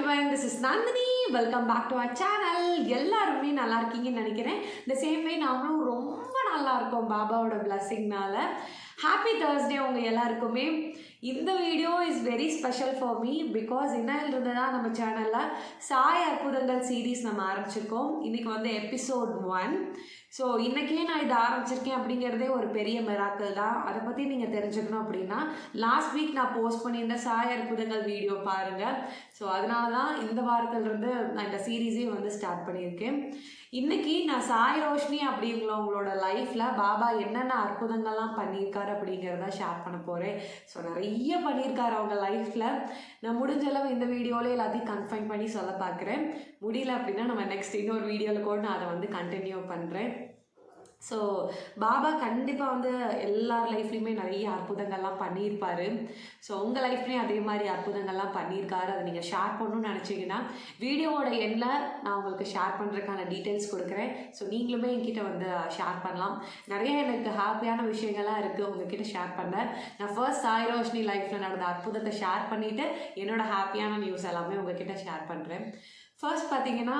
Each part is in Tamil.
everyone, this is Nandini. Welcome back to our channel. எல்லாருமே நல்லா இருக்கீங்கன்னு நினைக்கிறேன். The same way நாமளும் ரொம்ப நல்லா இருக்கோம் பாபாவோட blessingனால. Happy Thursday உங்க எல்லாருக்குமே. இந்த video is very special for me because இன்னிலிருந்து தான் நம்ம சேனலில் சாய் அற்புதங்கள் சீரீஸ் நம்ம ஆரம்பிச்சிருக்கோம். இன்றைக்கி வந்து எபிசோட் 1. ஸோ இன்றைக்கே நான் இதை ஆரம்பிச்சிருக்கேன் அப்படிங்கிறதே ஒரு பெரிய மிராக்கிள் தான். அதை பற்றி நீங்கள் தெரிஞ்சுக்கணும் அப்படின்னா லாஸ்ட் வீக் நான் போஸ்ட் பண்ணியிருந்த சாய் அற்புதங்கள் வீடியோ பாருங்கள். ஸோ அதனால தான் இந்த வாரத்திலிருந்து நான் இந்த சீரீஸே வந்து ஸ்டார்ட் பண்ணியிருக்கேன். இன்றைக்கி நான் சாய் ரோஷினி அப்படிங்களவங்களோட லைஃப்பில் பாபா என்னென்ன அற்புதங்கள்லாம் பண்ணியிருக்காரு அப்படிங்கிறத ஷேர் பண்ண போகிறேன். ஸோ நிறைய பண்ணியிருக்காரு அவங்க லைஃப்பில். நான் முடிஞ்ச அளவு இந்த வீடியோவில் எல்லாத்தையும் கன்ஃபைன் பண்ணி சொல்ல பார்க்குறேன். முடியல அப்படின்னா நம்ம நெக்ஸ்ட் இன்னொரு வீடியோவில் கூட நான் அதை வந்து கண்டினியூ பண்ணுறேன். ஸோ பாபா கண்டிப்பாக வந்து எல்லார் லைஃப்லேயுமே நிறைய அற்புதங்கள்லாம் பண்ணியிருப்பார். ஸோ உங்கள் லைஃப்லேயும் அதே மாதிரி அற்புதங்கள்லாம் பண்ணியிருக்காரு. அதை நீங்கள் ஷேர் பண்ணணும்னு நினச்சிங்கன்னா வீடியோவோட எண்ணில் நான் உங்களுக்கு ஷேர் பண்ணுறதுக்கான டீட்டெயில்ஸ் கொடுக்குறேன். ஸோ நீங்களுமே என்கிட்ட வந்து ஷேர் பண்ணலாம். நிறைய எனக்கு ஹாப்பியான விஷயங்கள்லாம் இருக்குது உங்ககிட்ட ஷேர் பண்ண. நான் ஃபர்ஸ்ட் சாய் ரோஷினி லைஃப்பில் நடந்த அற்புதத்தை ஷேர் பண்ணிவிட்டு என்னோடய ஹாப்பியான நியூஸ் எல்லாமே உங்ககிட்ட ஷேர் பண்ணுறேன். ஃபர்ஸ்ட் பார்த்தீங்கன்னா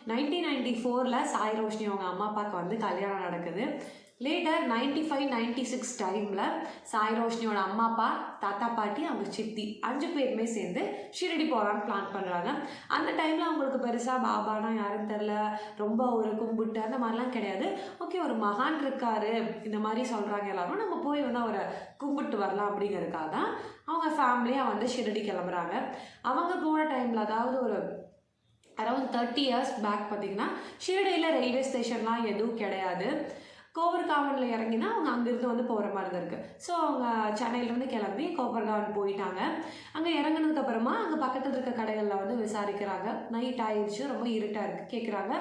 1994 சாய் ரோஷினி அவங்க அம்மா அப்பாவுக்கு வந்து கல்யாணம் நடக்குது. லேட்டர் 95-96 டைமில் சாய் ரோஷினியோட அம்மா அப்பா, தாத்தா பாட்டி, அவங்க சித்தி 5 பேருமே சேர்ந்து ஷிரடி போகலான்னு பிளான் பண்ணுறாங்க. அந்த டைமில் அவங்களுக்கு பெருசாக பாபானா யாருன்னு தெரில, ரொம்ப ஒரு கும்பிட்டு அந்த மாதிரிலாம் கிடையாது. ஓகே, ஒரு மகான் இருக்காரு இந்த மாதிரி சொல்கிறாங்க எல்லாரும், நம்ம போய் வந்து அவரை கும்பிட்டு வரலாம் அப்படிங்கிறதுக்காக தான் அவங்க ஃபேமிலியாக வந்து ஷிரடி கிளம்புறாங்க. அவங்க போன டைமில் அதாவது ஒரு அரௌண்ட் 30 years பேக் பார்த்திங்கன்னா ஷிரடியில் ரயில்வே ஸ்டேஷன்லாம் எதுவும் கிடையாது. கோபர்காவனில் இறங்கினா அவங்க அங்கேருந்து வந்து போகிற மாதிரி தான் இருக்குது. ஸோ அவங்க சென்னையிலேருந்து கிளம்பி கோபர்காவன் போயிட்டாங்க. அங்கே இறங்கினதுக்கப்புறமா அங்கே பக்கத்தில் இருக்க கடைகளில் வந்து விசாரிக்கிறாங்க. நைட் ஆயிடுச்சு, ரொம்ப இருட்டாக இருக்குது. கேட்குறாங்க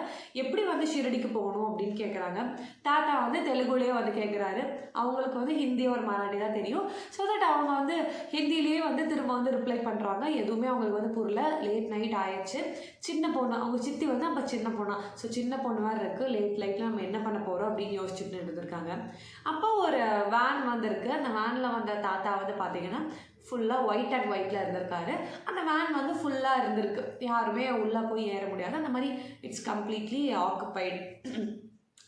எப்படி வந்து ஷிரடிக்கு போகணும் அப்படின்னு கேட்குறாங்க. தாத்தா வந்து தெலுங்குலேயே வந்து கேட்குறாரு. அவங்களுக்கு வந்து ஹிந்தி ஒரு மராட்டி தான் தெரியும். ஸோ தட் அவங்க வந்து ஹிந்திலேயே வந்து திரும்ப வந்து ரிப்ளை பண்ணுறாங்க. எதுவுமே அவங்களுக்கு வந்து புரியல. லேட் நைட் ஆயிடுச்சு. சின்ன பொண்ணு, அவங்க சித்தி வந்து அப்போ சின்ன பொண்ணா, ஸோ சின்ன பொண்ணு மாதிரி இருக்குது. லேட் லைட்டில் நம்ம என்ன பண்ண போகிறோம் அப்படின்னு யோசிச்சு இருந்திருக்காங்க. அப்போ ஒரு வேன் வந்திருக்கு. அந்த வேனில் வந்த தாத்தா வந்து பார்த்தீங்கன்னா ஃபுல்லாக ஒயிட் அண்ட் ஒயிட்டில் இருந்திருக்காரு. அந்த வேன் வந்து ஃபுல்லாக இருந்திருக்கு. யாருமே உள்ளே போய் ஏற முடியாது. அந்த மாதிரி it's completely occupied.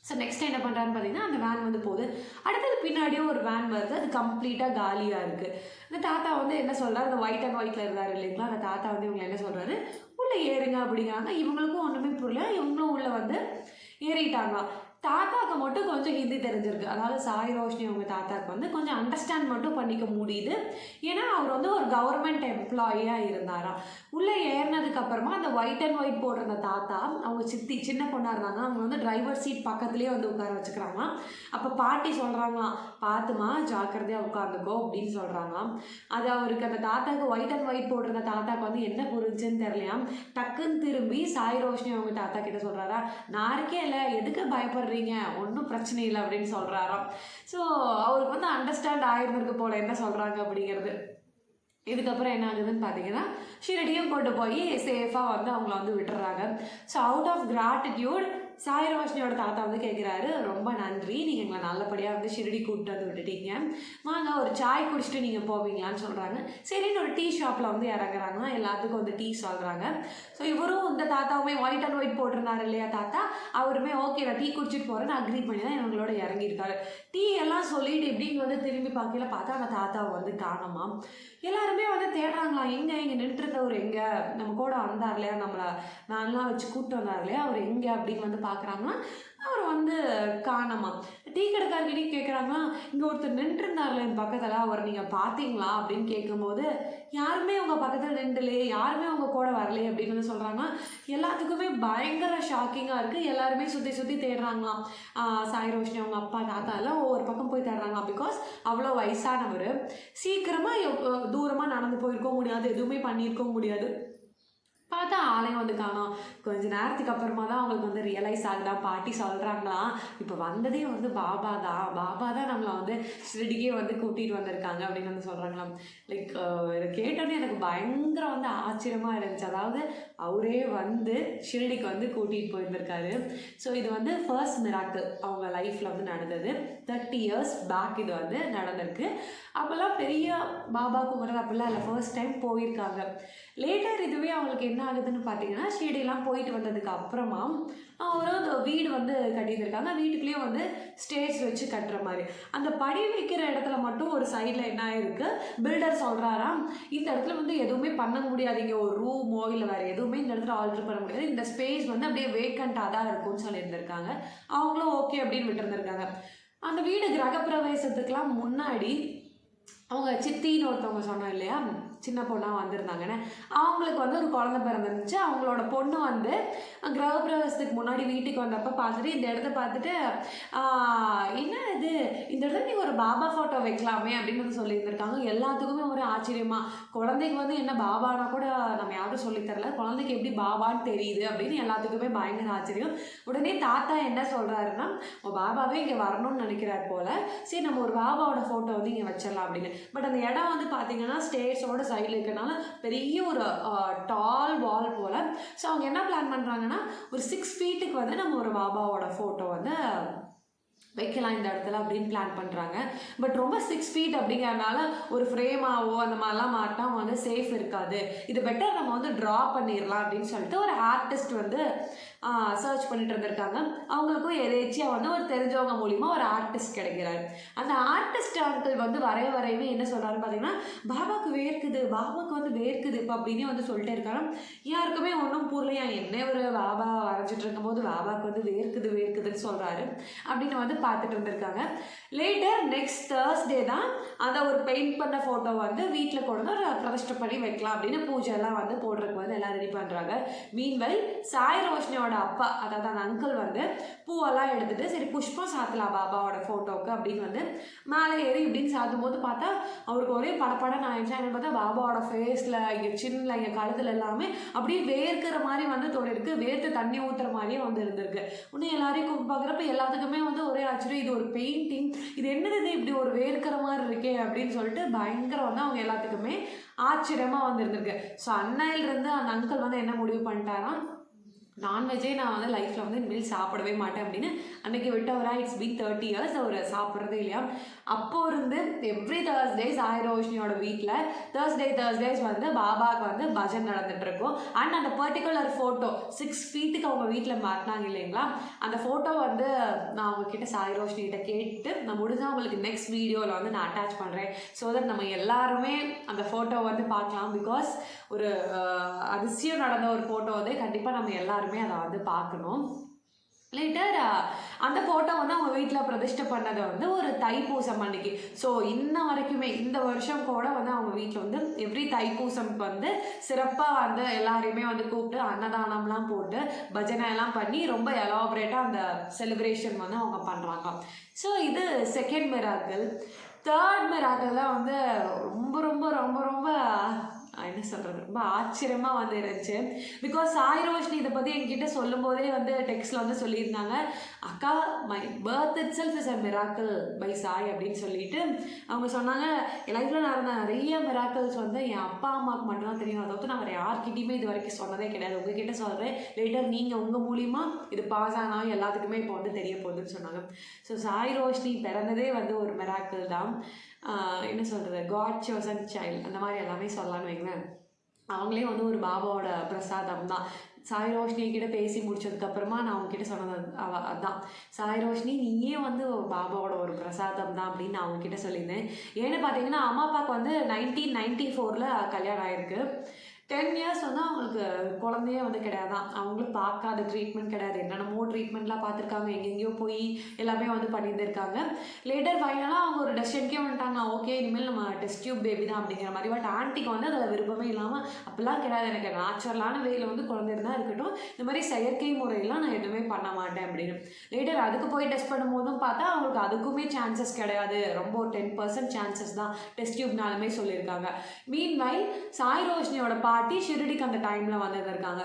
So next என்ன பண்ணுறான்னு பார்த்தீங்கன்னா அந்த வேன் வந்து போகுது. அடுத்தது பின்னாடியும் ஒரு வேன் வருது. அது கம்ப்ளீட்டாக காலியாக இருக்குது. அந்த தாத்தா வந்து என்ன சொல்கிறார், அந்த ஒயிட் அண்ட் ஒயிட்டில் இருந்தார் இல்லைங்களா, அந்த தாத்தா வந்து இவங்க என்ன சொல்கிறாரு, உள்ளே ஏறுங்க அப்படிங்கிறாங்க. இவங்களுக்கும் ஒன்றுமே புரியல. இவங்களும் உள்ளே வந்து ஏறிட்டாங்க. தாத்தாவுக்கு மட்டும் கொஞ்சம் ஹிந்தி தெரிஞ்சிருக்கு. அதாவது சாய் ரோஷினி அவங்க தாத்தாவுக்கு வந்து கொஞ்சம் அண்டர்ஸ்டாண்ட் மட்டும் பண்ணிக்க முடியுது. ஏன்னா அவர் வந்து ஒரு கவர்மெண்ட் எம்ப்ளாயியாக இருந்தாராம். உள்ளே ஏறினதுக்கப்புறமா அந்த ஒயிட் அண்ட் ஒயிட் போடுற அந்த தாத்தா, அவங்க சித்தி சின்ன பொண்ணாக இருந்தாங்க, அவங்க வந்து டிரைவர் சீட் பக்கத்துலேயே வந்து உட்கார வச்சுக்கிறாங்களாம். அப்போ பாட்டி சொல்கிறாங்களாம், பார்த்துமா ஜாக்கிரதையாக உட்காந்துக்கோ அப்படின்னு சொல்கிறாங்களாம். அது அவருக்கு அந்த தாத்தாவுக்கு ஒயிட் அண்ட் ஒயிட் போடுற தாத்தாவுக்கு வந்து என்ன புரிஞ்சுன்னு தெரியலையாம். டக்குன்னு திரும்பி சாய் ரோஷினி அவங்க தாத்தா கிட்ட சொல்கிறாரா, நான் இருக்கே இல்லை, எதுக்கு பயப்படுறீங்க, ஒன்றும் பிரச்சனை இல்லை அப்படின்னு சொல்கிறாராம். ஸோ அவருக்கு வந்து அண்டர்ஸ்டாண்ட் ஆகிருந்திருக்கு போல என்ன சொல்கிறாங்க அப்படிங்கிறது. இதுக்கப்புறம் என்ன ஆகுதுன்னு பார்த்தீங்கன்னா ஷிரடியும் கொண்டு போய் சேஃபாக வந்து அவங்கள வந்து விட்டுறாங்க. So out of gratitude Sai ரோஷினியோட தாத்தா வந்து கேட்குறாரு, ரொம்ப நன்றி, நீங்கள் எங்களை நல்லபடியாக வந்து ஷிரடி கூப்பிட்டு வந்து விட்டுட்டீங்க, வாங்க ஒரு சாய் குடிச்சிட்டு நீங்கள் போவீங்களான்னு சொல்கிறாங்க. சரின்னு ஒரு டீ ஷாப்பில் வந்து இறங்குறாங்க. எல்லாத்துக்கும் வந்து டீ சொல்கிறாங்க. ஸோ இவரும் இந்த தாத்தாவுமே ஒயிட் அண்ட் ஒயிட் போட்டிருந்தாரு இல்லையா தாத்தா, அவருமே ஓகே நான் டீ குடிச்சிட்டு போகிறேன்னு அக்ரி பண்ணி தான் இவங்களோட இறங்கியிருக்காரு. டீ எல்லாம் சொல்லிட்டு எப்படின்னு வந்து திரும்பி பார்க்கல, பார்த்தா அந்த தாத்தாவை வந்து காணுமா. எல்லாருமே வந்து தேடுறாங்களாம், எங்கே நின்றுருக்கவர் எங்கே, நம்ம கூட வந்தார் இல்லையா, நம்மளை நான்லாம் வச்சு கூப்பிட்டு வந்தார் இல்லையா, அவர் எங்கே அப்படின்னு வந்து பார்க்குறாங்கன்னா அவர் வந்து காணாமா. டீ கடைக்காரர்கிட்டையும் கேட்குறாங்களா, இங்கே ஒருத்தர் நின்றுருந்தார்ல என் பக்கத்தில், அவர் நீங்கள் பார்த்தீங்களா அப்படின்னு கேட்கும்போது யாருமே உங்கள் பக்கத்தில் நின்றுலையே, யாருமே உங்கள் கூட வரலையே அப்படின்னு வந்து சொல்கிறாங்க. எல்லாத்துக்குமே பயங்கர ஷாக்கிங்காக இருக்குது. எல்லாருமே சுற்றி தேடுறாங்களாம். சாய் ரோஷினி அவங்க அப்பா தாத்தா எல்லாம் ஒவ்வொரு பக்கம் போய் தேடுறாங்களாம். பிகாஸ் அவ்வளோ வயசானவர், சீக்கிரமாக தூரமாக நடந்து போயிருக்க முடியாது, எதுவுமே பண்ணியிருக்க முடியாது. பார்த்தா ஆலயம் வந்து காணோம். கொஞ்ச நேரத்துக்கு அப்புறமா தான் அவங்களுக்கு வந்து ரியலைஸ் ஆகுதா. பாட்டி சொல்கிறாங்களாம், இப்போ வந்ததே வந்து பாபா தான் நம்மளை வந்து ஷிரடிக்கே வந்து கூட்டிகிட்டு வந்திருக்காங்க அப்படின்னு வந்து சொல்கிறாங்களாம். லைக் இதை கேட்டோன்னே எனக்கு பயங்கர வந்து ஆச்சரியமாக இருந்துச்சு. அதாவது அவரே வந்து ஷிரடிக்கு வந்து கூட்டிகிட்டு போயிருந்திருக்காரு. ஸோ இது வந்து ஃபர்ஸ்ட் மிராக்கிள் அவங்க லைஃப்பில் வந்து நடந்தது. 30 years பேக் இது வந்து நடந்திருக்கு. அப்போல்லாம் பெரிய பாபா குமரன் அப்படிலாம் இல்லை, ஃபர்ஸ்ட் டைம் போயிருக்காங்க. லேட்டர் இதுவே அவங்களுக்கு என்ன ஆகுதுன்னு பார்த்தீங்கன்னா, ஷீரடிலாம் போயிட்டு வந்ததுக்கு அப்புறமா ஒரு வீடு வந்து கட்டியிருந்திருக்காங்க. வீட்டுக்குள்ளேயே வந்து ஸ்டேர்ஸ் வச்சு கட்டுற மாதிரி. அந்த படி வைக்கிற இடத்துல மட்டும் ஒரு சைடில் என்ன ஆயிருக்கு, பில்டர் சொல்கிறாராம், இந்த இடத்துல வந்து எதுவுமே பண்ண முடியாதீங்க, ஒரு ரூமோ இல்லை வேறு எதுவுமே இந்த இடத்துல ஆல்ட்ரு பண்ண முடியாது, இந்த ஸ்பேஸ் வந்து அப்படியே வேக்கண்ட்டாக தான் இருக்கும்னு சொல்லியிருந்திருக்காங்க. அவங்களும் ஓகே அப்படின்னு விட்டுருந்துருக்காங்க. அந்த வீடு கிரகப்பிரவேசத்துக்கெலாம் முன்னாடி அவங்க சித்தின்னு ஒருத்தவங்க சொன்னோம் இல்லையா, சின்ன பொண்ணாக வந்திருந்தாங்கன்னு, அவங்களுக்கு வந்து ஒரு குழந்தை பிறந்துருந்துச்சு. அவங்களோட பொண்ணு வந்து கிரகப்பிரவேசத்துக்கு முன்னாடி வீட்டுக்கு வந்தப்போ பார்த்துட்டு இந்த இடத்த பார்த்துட்டு என்ன இது, இந்த இடத்துல நீ ஒரு பாபா ஃபோட்டோ வைக்கலாமே அப்படின்னு வந்து சொல்லியிருந்திருக்காங்க. எல்லாத்துக்குமே ஒரு ஆச்சரியமா, குழந்தைக்கு வந்து என்ன பாபானா கூட நம்ம யாரும் சொல்லித்தரல, குழந்தைக்கு எப்படி பாபான்னு தெரியுது அப்படின்னு எல்லாத்துக்குமே பயங்கர ஆச்சரியம். உடனே தாத்தா என்ன சொல்கிறாருன்னா, பாபாவே இங்கே வரணும்னு நினைக்கிறார் போல், சரி நம்ம ஒரு பாபாவோட ஃபோட்டோ வந்து இங்கே வச்சிடலாம் அப்படின்னு. பட் அந்த இடம் வந்து பார்த்தீங்கன்னா ஸ்டேர்ஸோட சைடில் இருக்கிறனால பெரிய ஒரு டால் வால் போல். ஸோ அவங்க என்ன பிளான் பண்ணுறாங்கன்னா, ஒரு 6 ஃபீட்டுக்கு வந்து நம்ம ஒரு பாபாவோட ஃபோட்டோ வந்து வைக்கலாம் இந்த இடத்துல அப்படின்னு பிளான் பண்ணுறாங்க. பட் ரொம்ப 6 ஃபீட் அப்படிங்கிறதுனால ஒரு ஃப்ரேமாவோ அந்த மாதிரிலாம் மாட்டினா வந்து சேஃப் இருக்காது, இது பெட்டர் நம்ம வந்து ட்ரா பண்ணிடலாம் அப்படின்னு சொல்லிட்டு ஒரு ஆர்டிஸ்ட் வந்து சர்ச் பண்ணிட்டு இருந்திருக்காங்க. அவங்களுக்கும் எதேச்சியாக வந்து ஒரு தெரிஞ்சவங்க மூலிமா ஒரு ஆர்டிஸ்ட் கிடைக்கிறாரு. அந்த ஆர்டிஸ்ட் அங்கிள் வந்து வரையவே என்ன சொல்கிறாருன்னு பார்த்தீங்கன்னா, பாபாவுக்கு வேர்க்குது, பாபாவுக்கு வந்து வேர்க்குது இப்போ அப்படின்னே வந்து சொல்லிட்டே இருக்காரு. யாருக்குமே ஒன்றும் புரியலையா, என்ன ஒரு பாபா வரைஞ்சிட்டு இருக்கும்போது பாபாவுக்கு வந்து வேர்க்குதுன்னு சொல்கிறாரு அப்படின்னு வந்து பார்த்துட்டு இருந்திருக்காங்க. லேட்டர் நெக்ஸ்ட் தேர்ஸ்டே தான் அந்த ஒரு பெயிண்ட் பண்ண ஃபோட்டோ வந்து வீட்டில் கொண்டு வந்து பிரதிஷ்டை பண்ணி வைக்கலாம் அப்படின்னு பூஜைலாம் வந்து போடுறதுக்கு வந்து எல்லாம் ரெடி பண்ணுறாங்க. மீன்வைல் சாய் ரோஷினியோட அப்பா, அதாவது அந்த அங்கிள் வந்து பூவெல்லாம் எடுத்துகிட்டு சரி புஷ்பம் சாத்தலாம் பாபாவோட ஃபோட்டோவுக்கு அப்படின்னு வந்து மேலே ஏறி இப்படின்னு சாத்தும் போது பார்த்தா அவருக்கு ஒரே படப்படம் ஆயிடுச்சு. என்னன்னு பார்த்தா பாபாவோட ஃபேஸில், இங்கே சின்னில், இங்கே கழுத்தில் எல்லாமே அப்படியே வேர்க்கிற மாதிரி வந்து தோணிருக்கு, வேர்த்து தண்ணி ஊற்றுற மாதிரியே வந்து இருந்திருக்கு. இன்னும் எல்லாரையும் பார்க்குறப்ப எல்லாத்துக்குமே வந்து ஒரே ஆச்சரியம், இது ஒரு பெயிண்டிங், இது என்னது இப்படி ஒரு வேர்க்கிற மாதிரி இருக்கே அப்படின்னு சொல்லிட்டு பயங்கரம் வந்து அவங்க எல்லாத்துக்குமே ஆச்சரியமாக வந்து இருந்திருக்கு. ஸோ அன்னையிலிருந்து அந்த அங்கிள் வந்து என்ன முடிவு பண்ணிட்டாராம், நான்வெஜ்ஜே நான் வந்து லைஃப்பில் வந்து இனிமேல் சாப்பிடவே மாட்டேன் அப்படின்னு அன்றைக்கி விட்டவராக. இட்ஸ் பீன் 30 years அவர் சாப்பிட்றதே இல்லையா. அப்போ இருந்து எவ்ரி தேர்ஸ்டே சாய் ரோஷினியோட வீட்டில் தேர்ஸ்டேஸ் வந்து பாபாவுக்கு வந்து பஜன் நடந்துகிட்ருக்கும். அண்ட் அந்த பர்டிகுலர் ஃபோட்டோ 6 ஃபீட்டுக்கு அவங்க வீட்டில் மாட்டினாங்க இல்லைங்களா, அந்த ஃபோட்டோ வந்து நான் அவங்கக்கிட்ட சாய் ரோஷினிகிட்ட கேட்டு நான் முடிஞ்சால் உங்களுக்கு நெக்ஸ்ட் வீடியோவில் வந்து நான் அட்டாச் பண்ணுறேன். ஸோ தட் நம்ம எல்லாருமே அந்த ஃபோட்டோ வந்து பார்க்கலாம். பிகாஸ் ஒரு அதிசயம் நடந்த ஒரு ஃபோட்டோ வந்து கண்டிப்பாக நம்ம எல்லாருமே அதை வந்து பார்க்கணும். லேட்டர் அந்த ஃபோட்டோ வந்து அவங்க வீட்டில் பிரதிஷ்டை பண்ணதை வந்து ஒரு தைப்பூசம் அன்னைக்கு. ஸோ இன்ன வரைக்குமே இந்த வருஷம் கூட வந்து அவங்க வீட்டில் வந்து எவ்ரி தைப்பூசம்க்கு வந்து சிறப்பாக வந்து எல்லாரையுமே வந்து கூப்பிட்டு அன்னதானம்லாம் போட்டு பஜனை எல்லாம் பண்ணி ரொம்ப எலாபரேட்டாக அந்த செலிப்ரேஷன் வந்து அவங்க பண்ணுறாங்க. ஸோ இது செகண்ட் மிராக்கிள். தேர்ட் மிராக்கிள் தான் வந்து ரொம்ப ரொம்ப ரொம்ப ரொம்ப என்ன சொல்கிறது, ரொம்ப ஆச்சரியமாக வந்து இருந்துச்சு. பிகாஸ் சாய் ரோஷினி இதை பற்றி என்கிட்ட சொல்லும் போதே வந்து டெக்ஸ்ட்டில் வந்து சொல்லியிருந்தாங்க, அக்கா my birth itself is a miracle by Sai அப்படின்னு சொல்லிட்டு அவங்க சொன்னாங்க. என் லைஃப்பில் நடந்த நிறைய மிராக்கிள்ஸ் வந்து என் அப்பா அம்மாவுக்கு மட்டும்தான் தெரியும், அதாவது நான் வேறு யார்கிட்டையுமே இது வரைக்கும் சொன்னதே கிடையாது, உங்ககிட்ட சொல்கிறேன், லேட்டர் நீங்கள் உங்கள் மூலிமா இது பாஸ் ஆனால் எல்லாத்துக்குமே இப்போ வந்து தெரிய போகுதுன்னு சொன்னாங்க. ஸோ சாய் ரோஷினி பிறந்ததே வந்து ஒரு மிராக்கிள் தான். என்ன சொல்கிறது, காட் சோசன் சைல்டு அந்த மாதிரி எல்லாமே சொல்லலான்னு வைங்களேன். அவங்களே வந்து ஒரு பாபாவோட பிரசாதம் தான். சாய் ரோஷினி கிட்ட பேசி முடிச்சதுக்கப்புறமா நான் அவங்ககிட்ட சொன்னது அதுதான், சாய் ரோஷினி நீயே வந்து பாபாவோட ஒரு பிரசாதம் தான் அப்படின்னு நான் அவங்ககிட்ட சொல்லியிருந்தேன். ஏன்னு பார்த்தீங்கன்னா அம்மா அப்பாவுக்கு வந்து 1994 கல்யாணம் ஆயிருக்கு. 10 years வந்து அவங்களுக்கு குழந்தையே வந்து கிடையாதான். அவங்களும் பார்க்காத ட்ரீட்மெண்ட் கிடையாது, என்னென்னமோ ட்ரீட்மெண்ட்லாம் பார்த்துருக்காங்க, எங்கெங்கேயோ போய் எல்லாமே வந்து பண்ணியிருந்திருக்காங்க. லேட்டர் ஃபைனலாக அவங்க ஒரு டெசிஷனுக்கே வந்துட்டாங்க, ஓகே இனிமேல் நம்ம டெஸ்ட் டியூப் பேபி தான் அப்படிங்கிற மாதிரி. பட் ஆன்ட்டிக்கு வந்து அதில் விருப்பமே இல்லாமல், அப்படிலாம் கிடையாது, எனக்கு நேச்சுரலான வேயில் வந்து குழந்தை இருந்தால் இருக்கட்டும், இந்த மாதிரி செயற்கை முறையெல்லாம் நான் எதுவுமே பண்ண மாட்டேன் அப்படின்னு. லேட்டர் அதுக்கு போய் டெஸ்ட் பண்ணும்போதும் பார்த்தா அவங்களுக்கு அதுக்குமே சான்சஸ் கிடையாது, ரொம்ப 10% சான்சஸ் தான் டெஸ்ட் டியூப்னாலுமே சொல்லியிருக்காங்க. மீன்வைல் சாய் ரோஷினியோட பாட்டி ஷிரடிக்கு அந்த டைமில் வந்திருக்காங்க,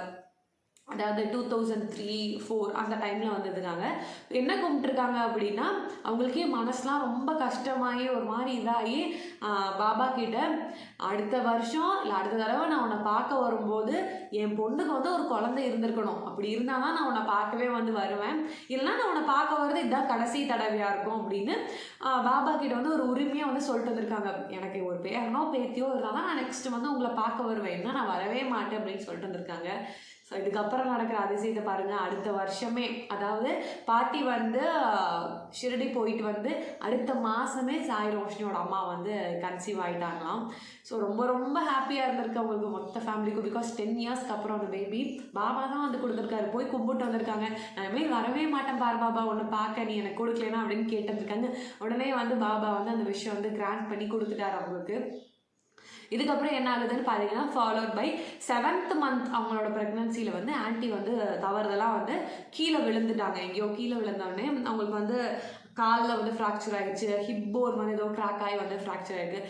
அதாவது 2003-4 அந்த டைமில் வந்ததுனாங்க. என்ன கும்பிட்டுருக்காங்க அப்படின்னா, அவங்களுக்கே மனசுலாம் ரொம்ப கஷ்டமாகி ஒரு மாதிரி இதாகி பாபா கிட்ட அடுத்த வருஷம் இல்லை அடுத்த தடவை நான் உன்னை பார்க்க வரும்போது என் பொண்ணுக்கு வந்து ஒரு குழந்தை இருந்திருக்கணும், அப்படி இருந்தால் தான் நான் உன்னை பார்க்கவே வந்து வருவேன், இல்லைனா நான் உன்னை பார்க்க வர்றது இதுதான் கடைசி தடவையாக இருக்கும் அப்படின்னு பாபா கிட்ட வந்து ஒரு உரிமையாக வந்து சொல்லிட்டு வந்திருக்காங்க. எனக்கு ஒரு பேரனோ பேத்தியோ இருந்தால் தான் நான் நெக்ஸ்ட் வந்து உங்களை பார்க்க வருவேன், நான் வரவே மாட்டேன் அப்படின்னு சொல்லிட்டு வந்திருக்காங்க. ஸோ இதுக்கப்புறம் நடக்கிற அதிசயத்தை பாருங்கள். அடுத்த வருஷமே, அதாவது பாட்டி வந்து ஷிரடி போயிட்டு வந்து அடுத்த மாதமே சாய் ரோஷினியோட அம்மா வந்து கன்சீவ் ஆகிட்டாங்களாம். ஸோ ரொம்ப ரொம்ப ஹாப்பியாக இருந்திருக்கு அவங்களுக்கு மொத்த ஃபேமிலிக்கும். பிகாஸ் 10 இயர்ஸ்க்கு அப்புறம் அந்த பேபி பாபா தான் வந்து கொடுத்துருக்காரு. போய் கும்பிட்டு வந்திருக்காங்க. நான் இனிமேல் வரவே மாட்டேன் பாரு பாபா ஒன்று பார்க்க, நீ எனக்கு கொடுக்கலனா அப்படின்னு கேட்டிருக்காங்க. உடனே வந்து பாபா வந்து அந்த விஷயம் வந்து கிராண்ட் பண்ணி கொடுத்துட்டாரு அவங்களுக்கு. இதுக்கப்புறம் என்ன ஆகுதுன்னு பார்த்தீங்கன்னா, ஃபாலோட் பை 7th month அவங்களோட ப்ரெக்னன்சியில் வந்து ஆன்ட்டி வந்து தவறுதெல்லாம் வந்து கீழே விழுந்துட்டாங்க. எங்கேயோ கீழே விழுந்தோடனே அவங்களுக்கு வந்து காலில் வந்து ஃப்ராக்சர் ஆகிடுச்சு, ஹிப் போன் வந்து ஏதோ கிராக் ஆகி வந்து ஃப்ராக்சர் ஆகிருக்கு.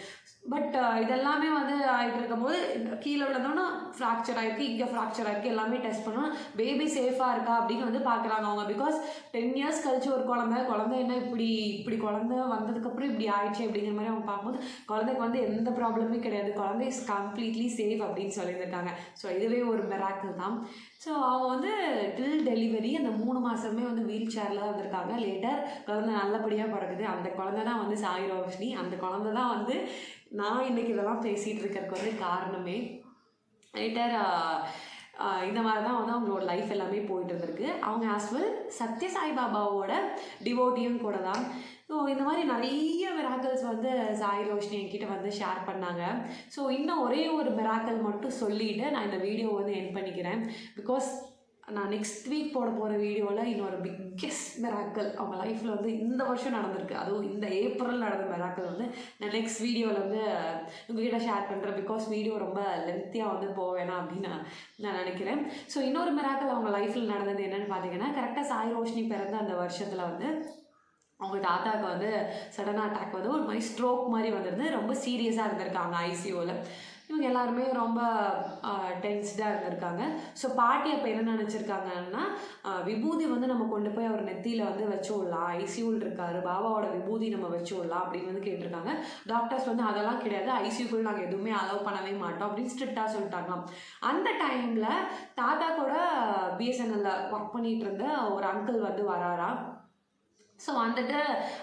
பட் இதெல்லாமே வந்து ஆகிட்டு இருக்கும்போது கீழே விழுந்தோன்னா ஃப்ராக்சர் ஆகிருக்கு, இங்கே ஃப்ராக்சர் ஆகிருக்கு, எல்லாமே டெஸ்ட் பண்ணோம். பேபி சேஃபாக இருக்கா அப்படின்னு வந்து பார்க்குறாங்க அவங்க. பிகாஸ் 10 years கழிச்சு ஒரு குழந்தை என்ன இப்படி குழந்தை வந்ததுக்கப்புறம் இப்படி ஆயிடுச்சு அப்படிங்கிற மாதிரி அவங்க பார்க்கும்போது குழந்தைக்கு வந்து எந்த ப்ராப்ளமே கிடையாது, குழந்தை இஸ் கம்ப்ளீட்லி சேஃப் அப்படின்னு சொல்லியிருக்காங்க. ஸோ இதுவே ஒரு மிராக்கிள் தான். ஸோ அவங்க வந்து டில் டெலிவரி அந்த 3 மாதமே வந்து வீல் சேரில் வந்திருக்காங்க. லேட்டர் குழந்தை நல்லபடியாக பிறகுது. அந்த குழந்தை தான் வந்து சாய் ரோஷினி. அந்த குழந்தை தான் வந்து நான் இன்றைக்கி இதெல்லாம் பேசிகிட்டு இருக்கிறதுக்கு வந்து காரணமே. லேட்டர் இந்த மாதிரி தான் வந்து அவங்களோட லைஃப் எல்லாமே போயிட்டு இருந்திருக்கு. அவங்க ஆஸ்வெல் சத்ய சாய் பாபாவோட டிவோட்டியும் கூட தான். ஸோ இந்த மாதிரி நிறைய மிராக்கிள்ஸ் வந்து சாய் ரோஷினி என்கிட்ட வந்து ஷேர் பண்ணாங்க. ஸோ இன்னும் ஒரே ஒரு மிராக்கிள் மட்டும் சொல்லிவிட்டு நான் இந்த வீடியோ வந்து எண்ட் பண்ணிக்கிறேன். பிகாஸ் நான் நெக்ஸ்ட் வீக் போட போகிற வீடியோவில் இன்னொரு பிக்கெஸ்ட் மிராக்கிள் அவங்க லைஃப்பில் வந்து இந்த வருஷம் நடந்திருக்கு. அதுவும் இந்த ஏப்ரல் நடந்த மிராக்கிள் வந்து நான் நெக்ஸ்ட் வீடியோவில் வந்து உங்கள்கிட்ட ஷேர் பண்ணுறேன். பிகாஸ் வீடியோ ரொம்ப லென்த்தியாக வந்து போவேணாம் அப்படின்னு நான் நினைக்கிறேன். ஸோ இன்னொரு மிராக்கிள் அவங்க லைஃப்பில் நடந்தது என்னென்னு பார்த்தீங்கன்னா, கரெக்டாக சாய் ரோஷினி பிறந்த அந்த வருஷத்தில் வந்து அவங்க தாத்தாவுக்கு வந்து சடனாக அட்டாக் வந்து ஒரு மாதிரி ஸ்ட்ரோக் மாதிரி வந்துருந்து ரொம்ப சீரியஸாக இருந்திருக்காங்க ஐசியூவில். இவங்க எல்லாருமே ரொம்ப டென்ஸ்டாக இருந்திருக்காங்க. ஸோ பாட்டி அப்போ என்ன நினச்சிருக்காங்கன்னா, விபூதி வந்து நம்ம கொண்டு போய் அவர் நெத்தியில் வந்து வச்சு விடலாம், ஐசியூவில் இருக்காரு, பாபாவோட விபூதி நம்ம வச்சு விடலாம் அப்படின்னு வந்து கேட்டிருக்காங்க. டாக்டர்ஸ் வந்து அதெல்லாம் கிடையாது, ஐசியூக்குள்ள நாங்கள் எதுவுமே அலோவ் பண்ணவே மாட்டோம் அப்படின்னு ஸ்ட்ரிக்டாக சொல்லிட்டாங்களாம். அந்த டைமில் தாத்தா கூட பிஎஸ்என்எல்ல ஒர்க் பண்ணிகிட்டு இருந்த ஒரு அங்கிள் வந்து வராராம். ஸோ வந்துட்டு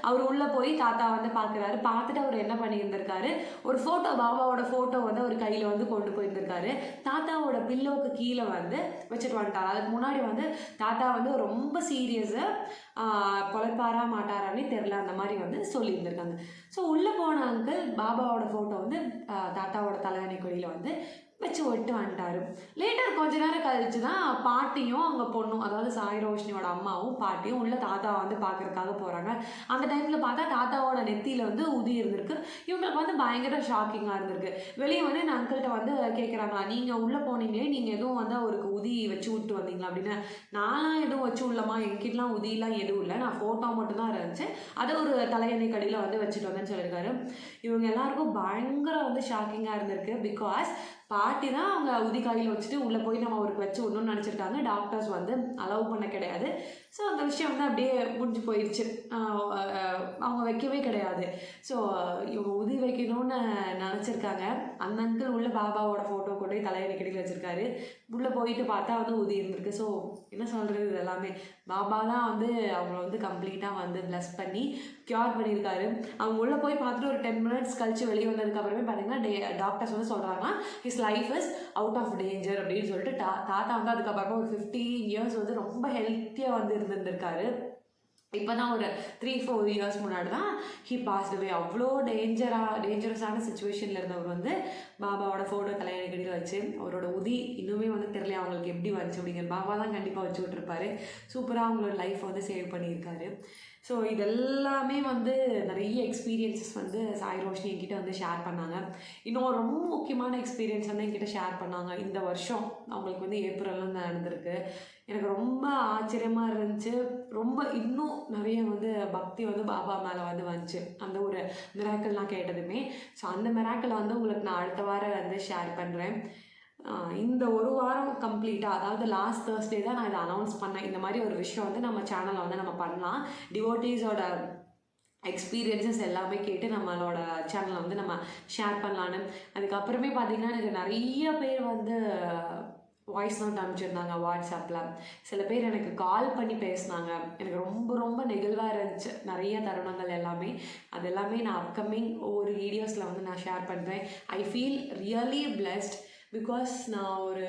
அவர் உள்ளே போய் தாத்தா வந்து பார்க்குறாரு. பார்த்துட்டு அவர் என்ன பண்ணியிருந்திருக்காரு, ஒரு ஃபோட்டோ, பாபாவோட ஃபோட்டோ வந்து அவர் கையில் வந்து கொண்டு போயிருந்திருக்காரு. தாத்தாவோட பில்லோவுக்கு கீழே வந்து வச்சுட்டு வந்துட்டார். அதுக்கு முன்னாடி வந்து தாத்தா வந்து ரொம்ப சீரியஸு, பொழைப்பாரா மாட்டாரான்னு தெரில, அந்த மாதிரி வந்து சொல்லியிருந்திருக்காங்க. ஸோ உள்ளே போன அங்கிள் பாபாவோட ஃபோட்டோ வந்து தாத்தாவோட தலையணை கொடியில் வந்து வச்சு விட்டு வந்துட்டாரு. லேட்டர் கொஞ்ச நேரம் கழிச்சு தான் பாட்டியும் அவங்க பொண்ணும், அதாவது சாய் ரோஷினியோட அம்மாவும் பாட்டியும் உள்ள தாத்தாவை வந்து பார்க்கறதுக்காக போகிறாங்க. அந்த டைமில் பார்த்தா தாத்தாவோட நெத்தியில் வந்து உதி இருந்திருக்கு. இவங்களுக்கு வந்து பயங்கர ஷாக்கிங்காக இருந்திருக்கு. வெளியே வந்து என் அங்கிள்கிட்ட வந்து கேட்குறாங்களா, நீங்கள் உள்ளே போனீங்களே, நீங்கள் எதுவும் வந்து அவருக்கு உதி வச்சு விட்டு வந்தீங்களா அப்படின்னு. நான்லாம் எதுவும் வச்சு உள்ளமா, என்கிட்டலாம் உதியெலாம் எதுவும் இல்லை, நான் ஃபோட்டோ மட்டும்தான் இருந்துச்சு, அதை ஒரு தலையணை கடியில் வந்து வச்சுட்டு வந்தேன்னு சொல்லியிருக்காரு. இவங்க எல்லாருக்கும் பயங்கர வந்து ஷாக்கிங்காக இருந்திருக்கு. பிகாஸ் பாட்டி தான் அவங்க உதி கையில் வச்சுட்டு உள்ளே போய் நம்ம அவருக்கு வச்சு விடணும்னு நினச்சிருக்காங்க. டாக்டர்ஸ் வந்து அலோவ் பண்ண கிடையாது. ஸோ அந்த விஷயம் வந்து அப்படியே முடிஞ்சு போயிடுச்சு. அவங்க வைக்கவே கிடையாது. ஸோ இவங்க உதி வைக்கணும்னு நினச்சிருக்காங்க. அந்த அங்கிள் உள்ள பாபாவோட ஃபோட்டோ கொண்டு போய் தலையணை கடியில் வச்சுருக்காரு. உள்ளே போயிட்டு பார்த்தா வந்து உதி இருந்திருக்கு. ஸோ என்ன சொல்கிறது, இது எல்லாமே பாபா தான் வந்து அவங்கள வந்து கம்ப்ளீட்டாக வந்து ப்ளஸ் பண்ணி க்யூர் பண்ணியிருக்காரு. அவங்க உள்ளே போய் பார்த்துட்டு ஒரு 10 minutes கழிச்சு வெளியே வந்ததுக்கப்புறமே பார்த்தீங்கன்னா டாக்டர்ஸ் வந்து சொல்கிறாங்கன்னா his life is out of danger அப்படின்னு சொல்லிட்டு தாத்தா வந்து அதுக்கப்புறமா ஒரு 15 years வந்து ரொம்ப ஹெல்த்தியாக வந்து இருந்திருக்காரு. இப்போ தான் ஒரு 3-4 years முன்னாடி தான் ஹி பாஸ்ட் அவே. அவ்வளோ டேஞ்சரஸான சுச்சுவேஷனில் இருந்தவர் வந்து பாபாவோட ஃபோட்டோ தலையணை கடியில் வச்சு அவரோட உதி இன்னுமே வந்து தெரியல அவங்களுக்கு எப்படி வந்துச்சு அப்படிங்கிற. பாபா தான் கண்டிப்பாக வச்சு விட்ருப்பாரு. சூப்பராக அவங்களோட லைஃப் வந்து சேவ் பண்ணியிருக்காரு. ஸோ இதெல்லாமே வந்து நிறைய எக்ஸ்பீரியன்ஸஸ் வந்து சாய் ரோஷினி என்கிட்ட வந்து ஷேர் பண்ணாங்க. இன்னும் ரொம்ப முக்கியமான எக்ஸ்பீரியன்ஸ் வந்து என்கிட்ட ஷேர் பண்ணாங்க. இந்த வருஷம் அவங்களுக்கு வந்து ஏப்ரலில் நடந்திருக்கு. எனக்கு ரொம்ப ஆச்சரியமாக இருந்துச்சு. ரொம்ப இன்னும் நிறைய வந்து பக்தி வந்து பாபா மேலே வந்து வந்துச்சு அந்த ஒரு மிராக்கிள் நான் கேட்டதுமே. ஸோ அந்த மிராக்கிளை வந்து உங்களுக்கு நான் அடுத்த வாரம் வந்து ஷேர் பண்ணுறேன். இந்த ஒரு வாரம் கம்ப்ளீட்டாக, அதாவது லாஸ்ட் Thursday தான் நான் இதை அனௌன்ஸ் பண்ணேன். இந்த மாதிரி ஒரு விஷயம் வந்து நம்ம சேனலில் வந்து நம்ம பண்ணலாம். டிவோட்டீஸோட எக்ஸ்பீரியன்ஸஸ் எல்லாமே கேட்டு நம்மளோட சேனலை வந்து நம்ம ஷேர் பண்ணலான்னு. அதுக்கப்புறமே பார்த்திங்கன்னா எனக்கு நிறைய பேர் வந்து வாய்ஸ் நோட் அனுப்பிச்சிருந்தாங்க வாட்ஸ்அப்பில். சில பேர் எனக்கு கால் பண்ணி பேசினாங்க. எனக்கு ரொம்ப ரொம்ப நெகிழ்வாக இருந்துச்சு நிறைய தருணங்கள் எல்லாமே. அது எல்லாமே நான் அப்கமிங் ஒவ்வொரு வீடியோஸில் வந்து நான் ஷேர் பண்ணுறேன். I feel really blessed because நான் ஒரு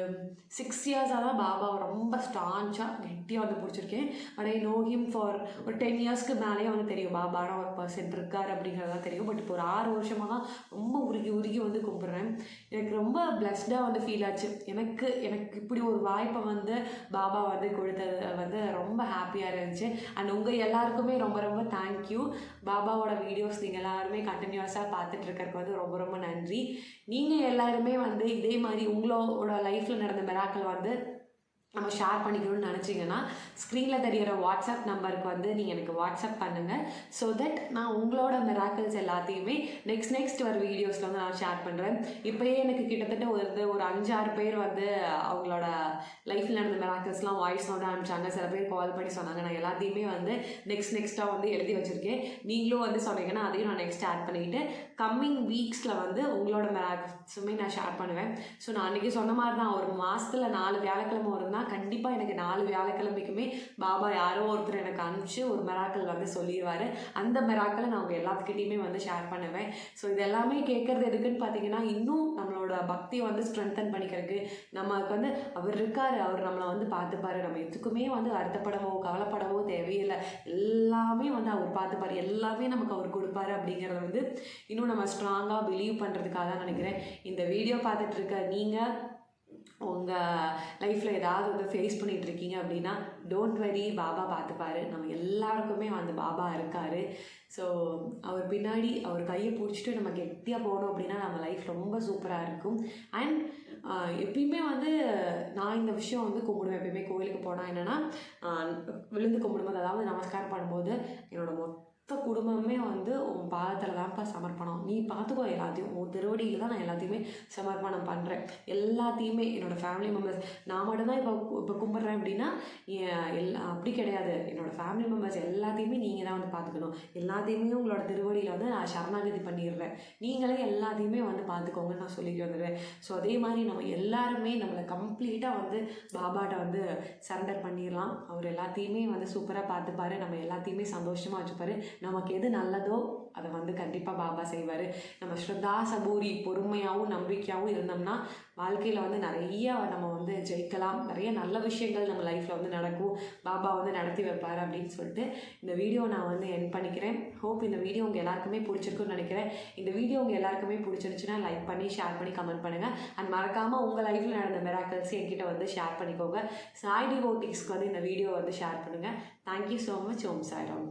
6 இயர்ஸாக தான் பாபாவை ரொம்ப ஸ்டான்ச்சாக கெட்டியாக வந்து பிடிச்சிருக்கேன். But I know him for ஒரு 10 இயர்ஸ்க்கு மேலேயே வந்து தெரியும் பாபான ஒரு பர்சன் இருக்கார் அப்படிங்கிறதான் தெரியும். பட் இப்போ ஒரு 6 வருஷமாக தான் ரொம்ப உருகி உருகி வந்து கும்பிட்றேன். எனக்கு ரொம்ப பிளஸ்டாக வந்து ஃபீல் ஆச்சு. எனக்கு இப்படி ஒரு வாய்ப்பை வந்து பாபா வந்து கொடுத்தது வந்து ரொம்ப ஹாப்பியாக இருந்துச்சு. அண்ட் உங்கள் எல்லாருக்குமே ரொம்ப ரொம்ப தேங்க்யூ. பாபாவோட வீடியோஸ் நீங்கள் எல்லாருமே கண்டினியூஸாக பார்த்துட்ருக்கறதுக்கு வந்து ரொம்ப ரொம்ப நன்றி. நீங்கள் எல்லாருமே வந்து இதே மாதிரி உங்களோட லைஃப்பில் நடந்த மிராக்கள் வந்து நம்ம ஷேர் பண்ணிக்கணும்னு நினச்சிங்கன்னா ஸ்க்ரீனில் தெரிகிற வாட்ஸ்அப் நம்பருக்கு வந்து நீங்கள் எனக்கு வாட்ஸ்அப் பண்ணுங்கள். ஸோ தட் நான் உங்களோட மிராக்கிள்ஸ் எல்லாத்தையுமே நெக்ஸ்ட் வர வீடியோஸில் வந்து நான் ஷேர் பண்ணுறேன். இப்போயே எனக்கு கிட்டத்தட்ட ஒரு 5-6 பேர் வந்து அவங்களோட லைஃப்பில் நடந்த மிராக்கிள்ஸ்லாம் வாய்ஸ் நோட் அனுப்பிச்சாங்க. சில பேர் கால் பண்ணி சொன்னாங்க. நான் எல்லாத்தையுமே வந்து நெக்ஸ்ட்டாக வந்து எழுதி வச்சுருக்கேன். நீங்களும் வந்து சொன்னீங்கன்னா அதையும் நான் நெக்ஸ்ட் ஆட் பண்ணிக்கிட்டு கம்மிங் வீக்ஸில் வந்து உங்களோட மிராக்கிள்ஸுமே நான் ஷேர் பண்ணுவேன். ஸோ நான் அன்றைக்கி சொன்ன மாதிரி தான் ஒரு மாதத்தில் 4 வியாழக்கிழமை வரும்னா கண்டிப்பாக எனக்கு 4 வியாழக்கிழமைக்குமே பாபா யாரோ ஒருத்தர் எனக்கு அனுப்பிச்சு ஒரு மிராக்கள் வந்து சொல்லிடுவார். அந்த மிராக்களை நான் அவங்க எல்லாத்துக்கிட்டையுமே வந்து ஷேர் பண்ணுவேன். ஸோ இது எல்லாமே கேட்குறது எதுக்குன்னு பார்த்தீங்கன்னா இன்னும் நம்மளோட பக்தியை வந்து ஸ்ட்ரென்தன் பண்ணிக்கிறதுக்கு. நமக்கு வந்து அவர் இருக்கார், அவர் நம்மளை வந்து பார்த்துப்பாரு, நம்ம எதுக்குமே வந்து வருத்தப்படவோ கவலைப்படவோ தேவையில்லை, எல்லாமே வந்து அவர் பார்த்துப்பார், எல்லாமே நமக்கு அவர் கொடுப்பாரு அப்படிங்கிறத வந்து இன்னும் நம்ம ஸ்ட்ராங்காக பிலீவ் பண்ணுறதுக்காக தான் நினைக்கிறேன். இந்த வீடியோ பார்த்துட்ருக்க நீங்கள் உங்கள் லைஃப்பில் ஏதாவது வந்து ஃபேஸ் பண்ணிகிட்ருக்கீங்க அப்படின்னா டோன்ட் வரி, பாபா பார்த்துப்பாரு. நம்ம எல்லாருக்குமே வந்து பாபா இருக்கார். ஸோ அவர் பின்னாடி அவர் கையை பிடிச்சிட்டு நம்ம கெட்டியாக போனோம் அப்படின்னா நம்ம லைஃப் ரொம்ப சூப்பராக இருக்கும். அண்ட் எப்பயுமே வந்து நான் இந்த விஷயம் வந்து கும்பிடுவேன். எப்பயுமே கோயிலுக்கு போனால் என்னென்னா விழுந்து கும்பிடும்போது, அதாவது நமஸ்காரம் பண்ணும்போது என்னோட மொத்த குடும்பமே வந்து உன் பாதத்தில் தான்ப்பா சமர்ப்பணம், நீ பார்த்துக்கோ எல்லாத்தையும், உன் திருவடியில் தான் நான் எல்லாத்தையுமே சமர்ப்பணம் பண்ணுறேன். எல்லாத்தையுமே என்னோடய ஃபேமிலி மெம்பர்ஸ், நான் மட்டும்தான் இப்போ கும்பிட்றேன் அப்படின்னா அப்படி கிடையாது. என்னோடய ஃபேமிலி மெம்பர்ஸ் எல்லாத்தையுமே நீங்கள் தான் வந்து பார்த்துக்கணும். எல்லாத்தையுமே உங்களோட திருவடியில் வந்து நான் சரணாகதி பண்ணிடுறேன், நீங்களே எல்லாத்தையுமே வந்து பார்த்துக்கோங்கன்னு நான் சொல்லிட்டு வந்துடுவேன். ஸோ அதே மாதிரி நம்ம எல்லாருமே நம்மளை கம்ப்ளீட்டாக வந்து பாபாட்ட வந்து சரண்டர் பண்ணிடலாம். அவர் எல்லாத்தையுமே வந்து சூப்பராக பார்த்துப்பாரு, நம்ம எல்லாத்தையுமே சந்தோஷமாக வச்சுப்பாரு. நமக்கு எது நல்லதோ அதை வந்து கண்டிப்பாக பாபா செய்வார். நம்ம ஸ்ரத்தா சபூரி பொறுமையாகவும் நம்பிக்கையாகவும் இருந்தோம்னா வாழ்க்கையில் வந்து நிறைய நம்ம வந்து ஜெயிக்கலாம். நிறைய நல்ல விஷயங்கள் நம்ம லைஃப்பில் வந்து நடக்கும், பாபா வந்து நடத்தி வைப்பார் அப்படின்னு சொல்லிட்டு இந்த வீடியோ நான் வந்து எண்ட் பண்ணிக்கிறேன். ஹோப் இந்த வீடியோ உங்கள் எல்லாருக்குமே பிடிச்சிருக்குன்னு நினைக்கிறேன். இந்த வீடியோ உங்கள் எல்லாருக்குமே பிடிச்சிருந்துச்சுன்னா லைக் பண்ணி ஷேர் பண்ணி கமெண்ட் பண்ணுங்கள். அண்ட் மறக்காமல் உங்கள் லைஃப்பில் நடந்த மிராக்கிள்ஸ் என்கிட்ட வந்து ஷேர் பண்ணிக்கோங்க. சாய் டிவோட்டிஸ்க்கு வந்து இந்த வீடியோ வந்து ஷேர் பண்ணுங்கள். Thank you so much. Om Sairam.